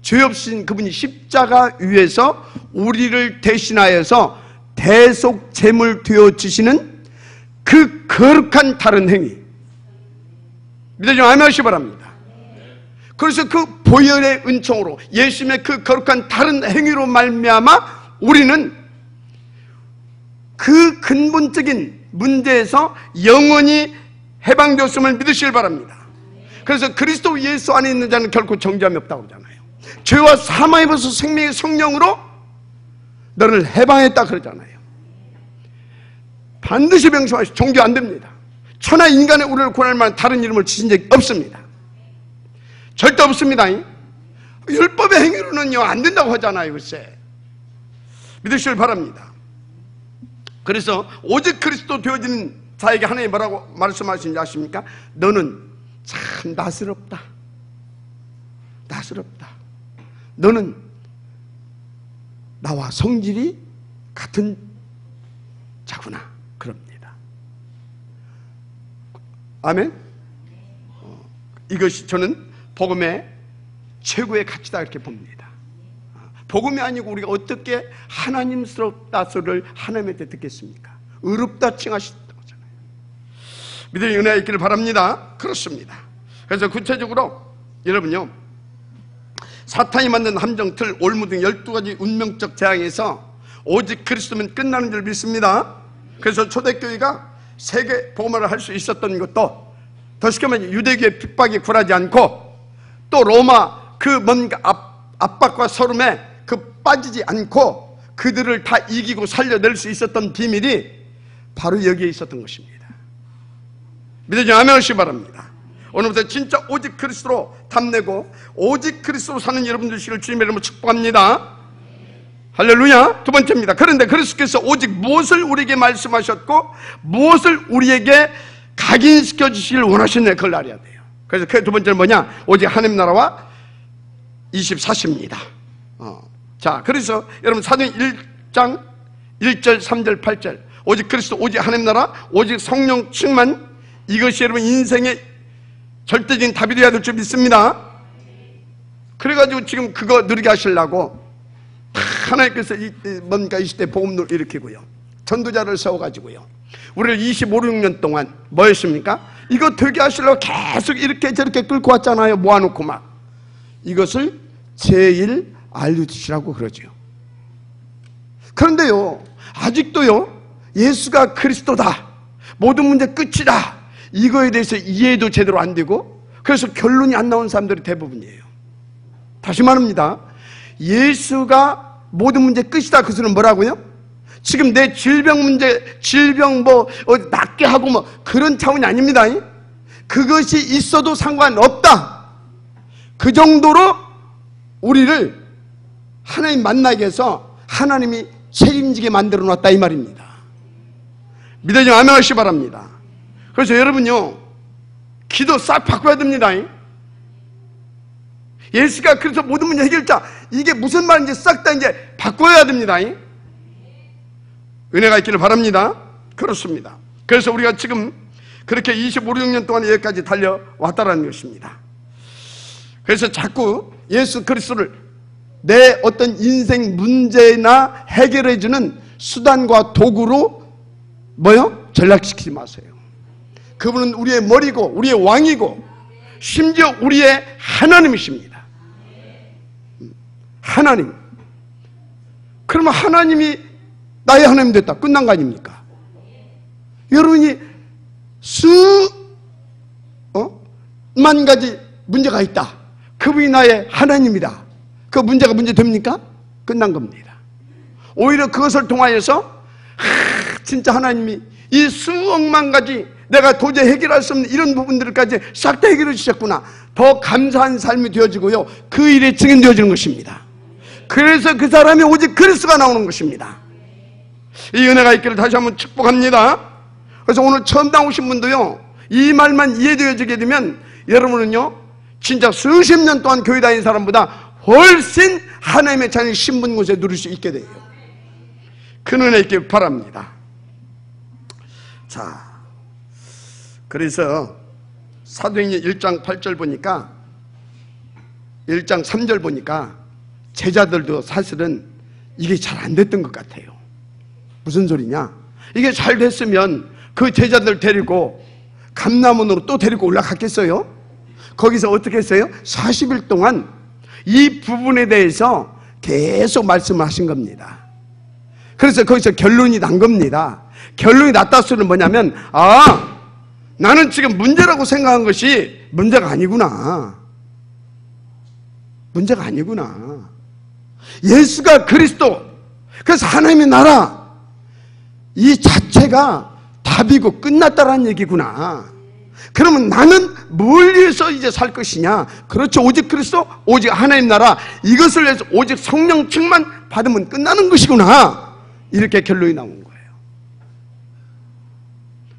죄 없으신 그분이 십자가 위에서 우리를 대신하여서 대속 제물 되어 주시는 그 거룩한 다른 행위. 믿어지면 아멘 하시기 바랍니다. 그래서 그 보혈의 은총으로 예수님의 그 거룩한 다른 행위로 말미암아 우리는 그 근본적인 문제에서 영원히 해방되었음을 믿으시길 바랍니다. 그래서 그리스도 예수 안에 있는 자는 결코 정죄함이 없다고 그러잖아요. 죄와 사망에 벌써 생명의 성령으로 너를 해방했다 그러잖아요. 반드시 명심하시오. 정죄 안 됩니다. 천하 인간의 우리를 구원할 만한 다른 이름을 주신 적이 없습니다. 절대 없습니다. 율법의 행위로는요 안 된다고 하잖아요. 글쎄, 믿으시길 바랍니다. 그래서 오직 그리스도 되어지는 자에게 하나님이 뭐라고 말씀하시는지 아십니까? 너는 참 나스럽다. 나스럽다. 너는 나와 성질이 같은 자구나. 그럽니다. 아멘? 이것이 저는 복음의 최고의 가치다 이렇게 봅니다. 복음이 아니고 우리가 어떻게 하나님스럽다 소리를 하나님한테 듣겠습니까? 의롭다 칭하셨다고 하잖아요. 믿음의 은혜가 있기를 바랍니다. 그렇습니다. 그래서 구체적으로 여러분요, 사탄이 만든 함정틀, 올무 등 12가지 운명적 재앙에서 오직 그리스도면 끝나는 줄 믿습니다. 그래서 초대교회가 세계 복음화를 할 수 있었던 것도 더 쉽게 말하면 유대교의 핍박에 굴하지 않고 또 로마 그 뭔가 압박과 서름에 빠지지 않고 그들을 다 이기고 살려낼 수 있었던 비밀이 바로 여기에 있었던 것입니다. 믿어지면 아멘 하시기 바랍니다. 오늘부터 진짜 오직 그리스도로 탐내고 오직 그리스도로 사는 여러분들 되시기를 주님의 이름으로 축복합니다. 할렐루야. 두 번째입니다. 그런데 그리스도께서 오직 무엇을 우리에게 말씀하셨고 무엇을 우리에게 각인시켜 주시길 원하시느냐, 그걸 알아야 돼요. 그래서 그 두 번째는 뭐냐? 오직 하나님 나라와 24시입니다. 자, 그래서 여러분 사도행 1장 1절 3절 8절 오직 그리스도, 오직 하나님 나라, 오직 성령 충만, 이것이 여러분 인생의 절대적인 답이 되어야 될 줄 믿습니다. 그래가지고 지금 그거 누리게 하시려고 하나님께서 뭔가 이 시대에 복음을 일으키고요, 전도자를 세워가지고요, 우리를 25, 26년 동안 뭐 했습니까? 이거 되게 하시려고 계속 이렇게 저렇게 끌고 왔잖아요. 모아놓고 막 이것을 제일 알려주시라고 그러죠. 그런데요, 아직도요, 예수가 그리스도다, 모든 문제 끝이다, 이거에 대해서 이해도 제대로 안 되고, 그래서 결론이 안 나온 사람들이 대부분이에요. 다시 말합니다. 예수가 모든 문제 끝이다, 그 소리는 뭐라고요? 지금 내 질병 문제, 질병 뭐 낫게 하고 뭐 그런 차원이 아닙니다. 그것이 있어도 상관없다, 그 정도로 우리를 하나님 만나게 해서 하나님이 책임지게 만들어 놨다 이 말입니다. 믿어지면 아멘 하시기 바랍니다. 그래서 여러분요, 기도 싹 바꿔야 됩니다. 예수가 그래서 모든 문제 해결자, 이게 무슨 말인지 싹 다 이제 바꿔야 됩니다. 은혜가 있기를 바랍니다. 그렇습니다. 그래서 우리가 지금 그렇게 25, 6년 동안 여기까지 달려왔다는 것입니다. 그래서 자꾸 예수 그리스도를 내 어떤 인생 문제나 해결해주는 수단과 도구로 전락시키지 마세요. 그분은 우리의 머리고 우리의 왕이고 심지어 우리의 하나님이십니다. 하나님. 그러면 하나님이 나의 하나님 됐다. 끝난 거 아닙니까? 여러분이 수만 가지 문제가 있다. 그분이 나의 하나님이다. 그 문제가 문제 됩니까? 끝난 겁니다. 오히려 그것을 통하여서 진짜 하나님이 이 수억만 가지 내가 도저히 해결할 수 없는 이런 부분들까지 싹 다 해결해 주셨구나. 더 감사한 삶이 되어지고요. 그 일이 증인되어지는 것입니다. 그래서 그 사람이 오직 그리스도가 나오는 것입니다. 이 은혜가 있기를 다시 한번 축복합니다. 그래서 오늘 처음 나오신 분도요, 이 말만 이해되어지게 되면 여러분은요 진짜 수십 년 동안 교회 다닌 사람보다 훨씬 하나님의 자녀 신분 곳에 누릴 수 있게 돼요. 그 은혜 있길 바랍니다. 자, 그래서 사도행전 1장 8절 보니까 1장 3절 보니까 제자들도 사실은 이게 잘 안 됐던 것 같아요. 무슨 소리냐? 이게 잘 됐으면 그 제자들 데리고 감람원으로 또 데리고 올라갔겠어요? 거기서 어떻게 했어요? 40일 동안 이 부분에 대해서 계속 말씀을 하신 겁니다. 그래서 거기서 결론이 난 겁니다. 결론이 났다 소리는 뭐냐면, 나는 지금 문제라고 생각한 것이 문제가 아니구나. 문제가 아니구나. 예수가 그리스도, 그래서 하나님의 나라, 이 자체가 답이고 끝났다라는 얘기구나. 그러면 나는 뭘 위해서 이제 살 것이냐? 그렇죠. 오직 그리스도, 오직 하나님 나라, 이것을 위해서 오직 성령 충만 받으면 끝나는 것이구나. 이렇게 결론이 나온 거예요.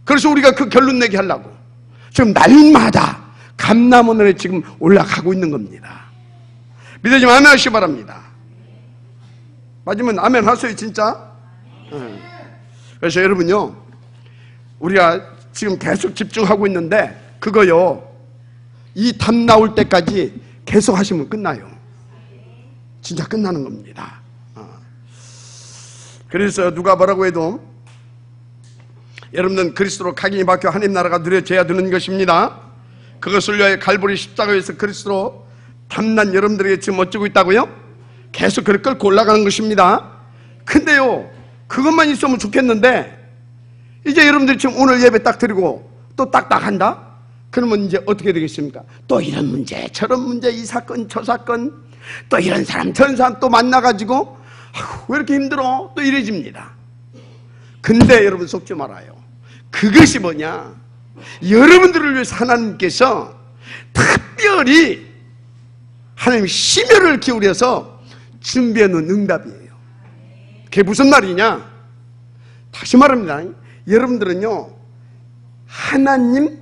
그래서 우리가 그 결론 내게 하려고 지금 날마다 감람원에 지금 올라가고 있는 겁니다. 믿으시면 아멘 하시기 바랍니다. 맞으면 아멘 하세요, 진짜. 그래서 여러분요, 우리가 지금 계속 집중하고 있는데 그거요, 이 답 나올 때까지 계속 하시면 끝나요. 진짜 끝나는 겁니다. 그래서 누가 뭐라고 해도 여러분은 그리스도로 각인이 박혀 하나님 나라가 누려져야 되는 것입니다. 그것을 위하여 갈보리 십자가에서 그리스도로 담난 여러분들에게 지금 어쩌고 있다고요? 계속 그를 끌고 올라가는 것입니다. 근데요, 그것만 있으면 좋겠는데 이제 여러분들이 지금 오늘 예배 딱 드리고 또 딱 나간다? 그러면 이제 어떻게 되겠습니까? 또 이런 문제 저런 문제, 이 사건 저 사건, 또 이런 사람 저런 사람 또 만나가지고 왜 이렇게 힘들어? 또 이래집니다. 근데 여러분 속지 말아요. 그것이 뭐냐? 여러분들을 위해서 하나님께서 특별히 하나님 심혈을 기울여서 준비해 놓은 응답이에요. 그게 무슨 말이냐? 다시 말합니다. 여러분들은요, 하나님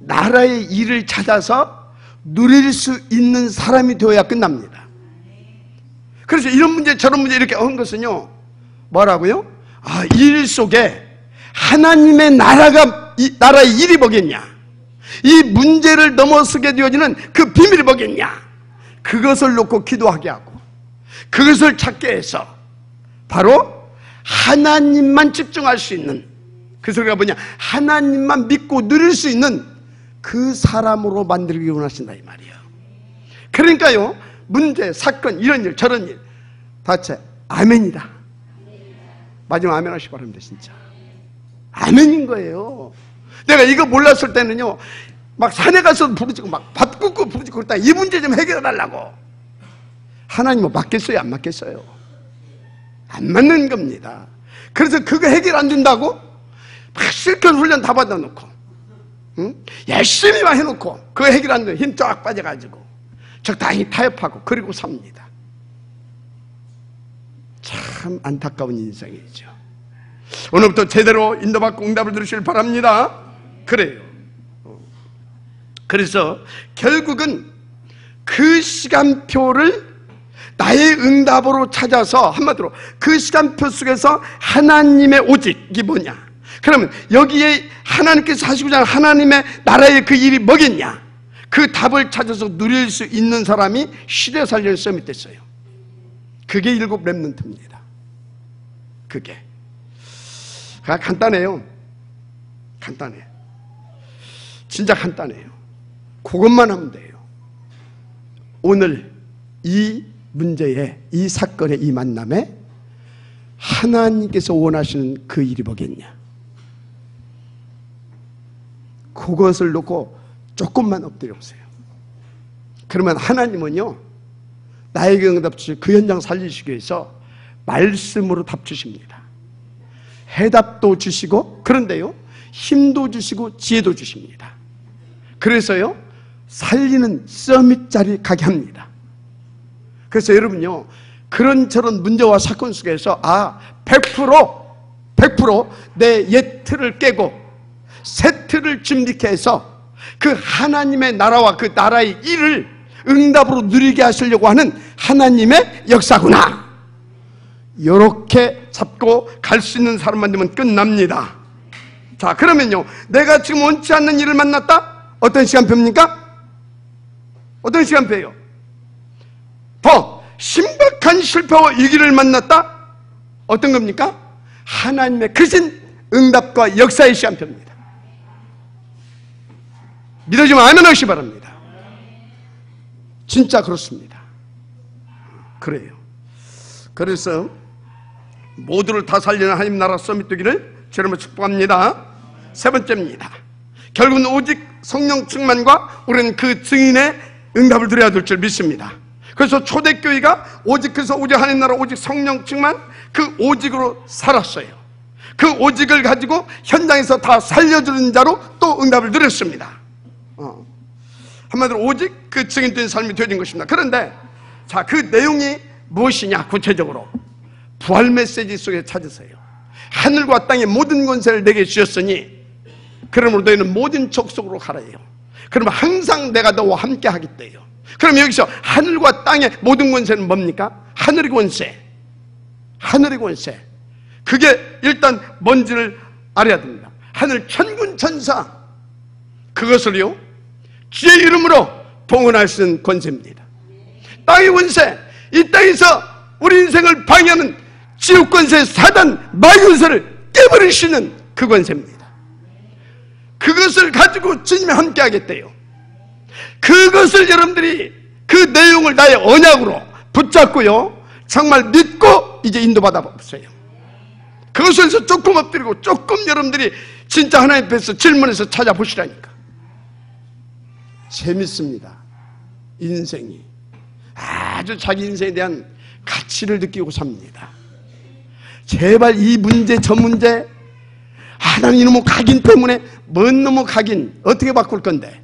나라의 일을 찾아서 누릴 수 있는 사람이 되어야 끝납니다. 그래서 이런 문제 저런 문제 이렇게 한 것은요, 뭐라고요? 일 속에 하나님의 나라의 일이 뭐겠냐? 이 문제를 넘어서게 되어지는 그 비밀이 뭐겠냐? 그것을 놓고 기도하게 하고 그것을 찾게 해서 바로 하나님만 집중할 수 있는, 그 소리가 뭐냐? 하나님만 믿고 누릴 수 있는 그 사람으로 만들기 원하신다 이 말이에요. 그러니까요, 문제, 사건, 이런 일 저런 일 다체 아멘이다. 마지막 아멘 하시기 바랍니다. 진짜 아멘인 거예요. 내가 이거 몰랐을 때는요, 막 산에 가서 부르짖고 막 밥 굽고 부르짖고 그랬다. 이 문제 좀 해결해 달라고. 하나님은 맞겠어요, 안 맞겠어요? 안 맞는 겁니다. 그래서 그거 해결 안 된다고 막 실컷 훈련 다 받아놓고, 열심히만 해놓고 그거 해결 안 되면 힘 쫙 빠져가지고 적당히 타협하고 그리고 삽니다. 참 안타까운 인생이죠. 오늘부터 제대로 인도받고 응답을 들으시길 바랍니다. 그래요. 그래서 결국은 그 시간표를 나의 응답으로 찾아서 한마디로 그 시간표 속에서 하나님의 오직이 뭐냐? 그러면 여기에 하나님께서 하시고자 하는 하나님의 나라의 그 일이 뭐겠냐? 그 답을 찾아서 누릴 수 있는 사람이 시대살리는 서밋 됐어요. 그게 7 렘넌트입니다. 그게 간단해요. 간단해. 진짜 간단해요. 그것만 하면 돼요. 오늘 이 문제에, 이 사건의 이 만남에 하나님께서 원하시는 그 일이 뭐겠냐? 그것을 놓고 조금만 엎드려 보세요. 그러면 하나님은요, 나에게 응답 주시고 그 현장 살리시기 위해서 말씀으로 답 주십니다. 해답도 주시고, 그런데요, 힘도 주시고 지혜도 주십니다. 그래서요, 살리는 서밋 자리 가게 합니다. 그래서 여러분요, 그런저런 문제와 사건 속에서 100% 내 옛 틀을 깨고 새 틀을 준비케 해서 그 하나님의 나라와 그 나라의 일을 응답으로 누리게 하시려고 하는 하나님의 역사구나, 이렇게 잡고 갈 수 있는 사람만 되면 끝납니다. 자, 그러면요, 내가 지금 원치 않는 일을 만났다? 어떤 시간표입니까? 어떤 시간표예요? 더 심각한 실패와 위기를 만났다? 어떤 겁니까? 하나님의 크신 응답과 역사의 시간표입니다. 믿어지면 아멘 하시기 바랍니다. 진짜 그렇습니다. 그래요. 그래서 모두를 다 살리는 하나님 나라 서밋 되기를 주님으로 축복합니다. 세 번째입니다. 결국은 오직 성령 충만과 우리는 그 증인의 응답을 드려야 될 줄 믿습니다. 그래서 초대교회가 오직 하나님 나라 오직 성령 충만, 그 오직으로 살았어요. 그 오직을 가지고 현장에서 다 살려주는 자로 또 응답을 드렸습니다. 한마디로 오직 그 증인된 삶이 되어진 것입니다. 그런데 자, 그 내용이 무엇이냐? 구체적으로 부활 메시지 속에 찾으세요. 하늘과 땅의 모든 권세를 내게 주셨으니 그러므로 너희는 모든 족속으로 가라 해요. 그러면 항상 내가 너와 함께 하겠대요. 그럼 여기서 하늘과 땅의 모든 권세는 뭡니까? 하늘의 권세. 하늘의 권세. 그게 일단 뭔지를 알아야 됩니다. 하늘 천군 천사, 그것을요, 주의 이름으로 봉헌할 수 있는 권세입니다. 땅의 권세, 이 땅에서 우리 인생을 방해하는 지옥 권세, 사단, 마귀 권세를 깨버리시는 그 권세입니다. 그것을 가지고 주님이 함께 하겠대요. 그것을 여러분들이 그 내용을 나의 언약으로 붙잡고요, 정말 믿고 이제 인도받아 보세요. 그것에서 조금 엎드리고 조금 여러분들이 진짜 하나님 앞에서 질문해서 찾아보시라니까. 재밌습니다. 인생이 아주 자기 인생에 대한 가치를 느끼고 삽니다. 제발 이 문제 저 문제, 나는 이놈의 각인 때문에, 뭔 놈의 각인 어떻게 바꿀 건데,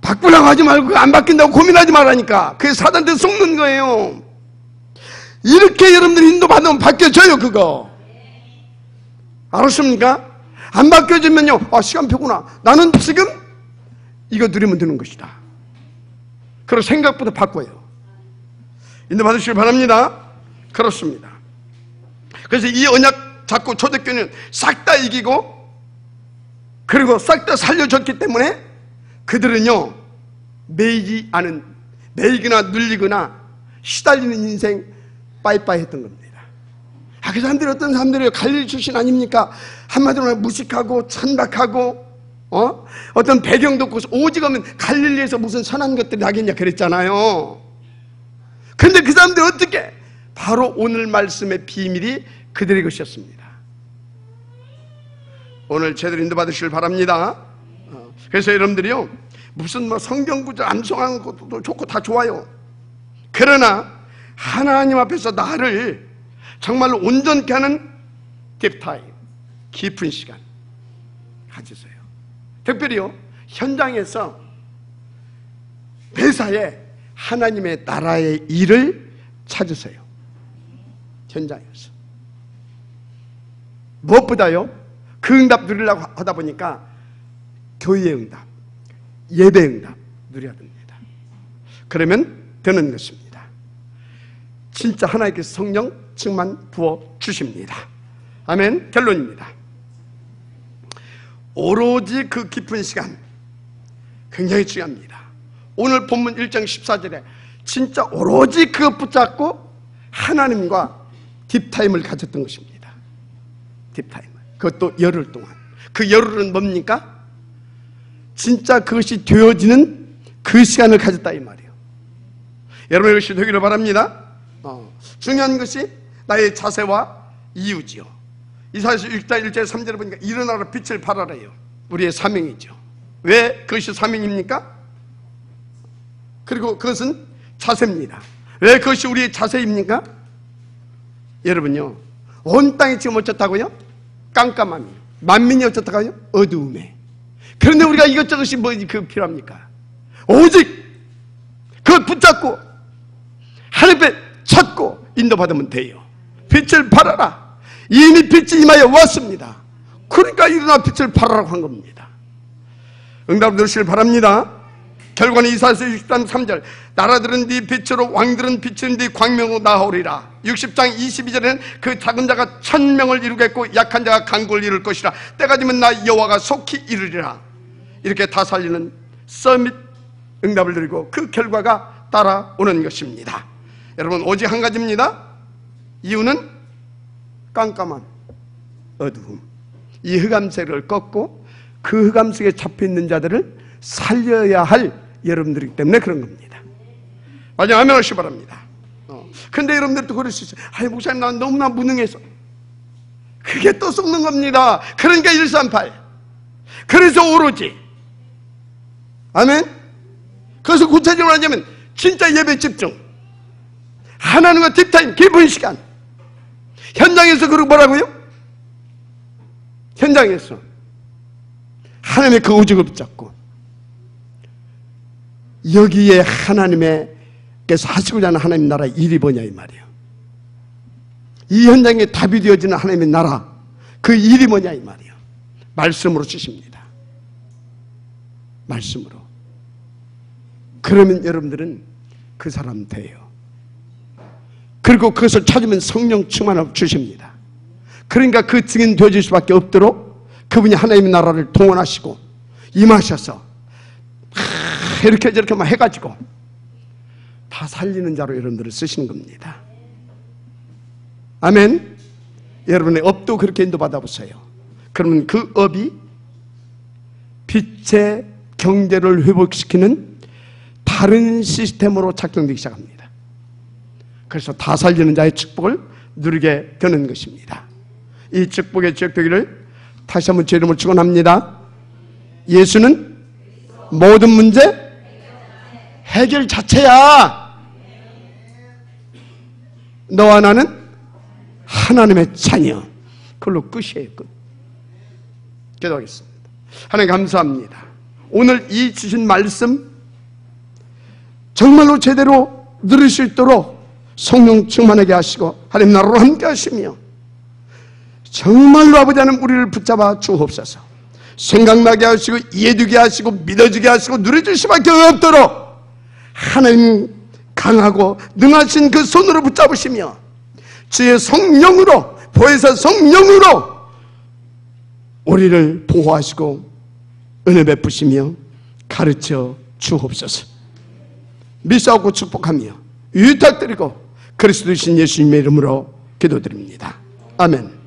바꾸려고 하지 말고 안 바뀐다고 고민하지 말라니까. 그게 사단한테 속는 거예요. 이렇게 여러분들이 인도받으면 바뀌어져요. 그거 알았습니까? 안 바뀌어지면요, 시간표구나, 나는 지금 이거 누리면 되는 것이다. 그리고 생각보다 바꿔요. 인도받으시길 바랍니다. 그렇습니다. 그래서 이 언약 잡고 초대교회는 싹 다 이기고, 그리고 싹 다 살려줬기 때문에 그들은요, 매이거나 눌리거나 시달리는 인생 빠이빠이 했던 겁니다. 그 사람들이 어떤 사람들이에요? 갈릴리 출신 아닙니까? 한마디로 무식하고 천박하고, 어떤 배경도 없고, 오직 하면 갈릴리에서 무슨 선한 것들이 나겠냐 그랬잖아요. 그런데 그 사람들이 어떻게? 바로 오늘 말씀의 비밀이 그들의 것이었습니다. 오늘 제대로 인도받으시길 바랍니다. 그래서 여러분들이요, 무슨 성경 구절 암송하는 것도 좋고 다 좋아요. 그러나 하나님 앞에서 나를 정말로 온전케 하는 딥타임, 깊은 시간 가지세요. 특별히요, 현장에서, 회사에 하나님의 나라의 일을 찾으세요. 현장에서. 무엇보다요, 그 응답 누리려고 하다 보니까 교회의 응답, 예배 응답 누려야 됩니다. 그러면 되는 것입니다. 진짜 하나님께서 성령 충만 부어 주십니다. 아멘. 결론입니다. 오로지 그 깊은 시간 굉장히 중요합니다. 오늘 본문 1장 14절에 진짜 오로지 그것 붙잡고 하나님과 딥타임을 가졌던 것입니다. 딥타임을. 그것도 열흘 동안. 그 열흘은 뭡니까? 진짜 그것이 되어지는 그 시간을 가졌다 이 말이에요. 여러분 이것이 되기를 바랍니다. 중요한 것이 나의 자세와 이유지요. 이사야서 6장 1절 3절에 보니까 일어나라 빛을 발하라요. 우리의 사명이죠. 왜 그것이 사명입니까? 그리고 그것은 자세입니다. 왜 그것이 우리의 자세입니까? 여러분요, 온 땅이 지금 어쩌다고요? 깜깜함이요. 만민이 어쩌다고요? 어두움에. 그런데 우리가 이것저것이 필요합니까? 오직 그걸 붙잡고 하늘빛 찾고 인도받으면 돼요. 빛을 발하라. 이미 빛이 임하여 왔습니다. 그러니까 일어나 빛을 발하라고 한 겁니다. 응답을 들으시길 바랍니다. 결과는 이사야서 60장 3절 나라들은 네 빛으로 왕들은 빛은 네 광명으로 나아오리라. 60장 22절에는 그 작은 자가 1000명을 이루겠고 약한 자가 강국을 이룰 것이라. 때가 되면 나 여호와가 속히 이르리라. 이렇게 다 살리는 서밋 응답을 드리고 그 결과가 따라오는 것입니다. 여러분 오직 한 가지입니다. 이유는 깜깜한 어두움. 이 흑암색을 꺾고 그 흑암색에 잡혀있는 자들을 살려야 할 여러분들이기 때문에 그런 겁니다. 맞아요. 아멘 하시기 바랍니다. 근데 여러분들도 그럴 수 있어요. 아니 목사님 난 너무나 무능해서. 그게 또 속는 겁니다. 그러니까 138. 그래서 오로지 아멘. 그래서 구체적으로 하자면 진짜 예배 집중, 하나님과 딥타임 깊은 시간. 현장에서 그러고 뭐라고요? 현장에서 하나님의 그 오직을 붙잡고 여기에 하나님께서 하시고자 하는 하나님 나라 일이 뭐냐 이 말이에요. 이 현장에 답이 되어지는 하나님의 나라 그 일이 뭐냐 이 말이에요. 말씀으로 주십니다. 말씀으로. 그러면 여러분들은 그 사람 돼요. 그리고 그것을 찾으면 성령 충만을 주십니다. 그러니까 그 증인 되어질 수밖에 없도록 그분이 하나님의 나라를 동원하시고 임하셔서 이렇게 저렇게 막 해가지고 다 살리는 자로 여러분들을 쓰시는 겁니다. 아멘. 여러분의 업도 그렇게 인도받아 보세요. 그러면 그 업이 빛의 경제를 회복시키는 다른 시스템으로 작동되기 시작합니다. 그래서 다 살리는 자의 축복을 누리게 되는 것입니다. 이 축복의 지역되기를 다시 한번 제 이름을 축원합니다. 예수는 모든 문제 해결 자체야. 너와 나는 하나님의 자녀. 그걸로 끝이에요. 끝. 기도하겠습니다. 하나님 감사합니다. 오늘 이 주신 말씀 정말로 제대로 누릴 수 있도록 성령 충만하게 하시고 하나님 나라로 함께 하시며 정말로 아버지 하나님 우리를 붙잡아 주옵소서. 생각나게 하시고 이해되게 하시고 믿어지게 하시고 누려질 수밖에 없도록 하나님 강하고 능하신 그 손으로 붙잡으시며 주의 성령으로 보혜사 성령으로 우리를 보호하시고 은혜 베푸시며 가르쳐 주옵소서. 믿사옵고 축복하며 위탁드리고 그리스도이신 예수님의 이름으로 기도드립니다. 아멘.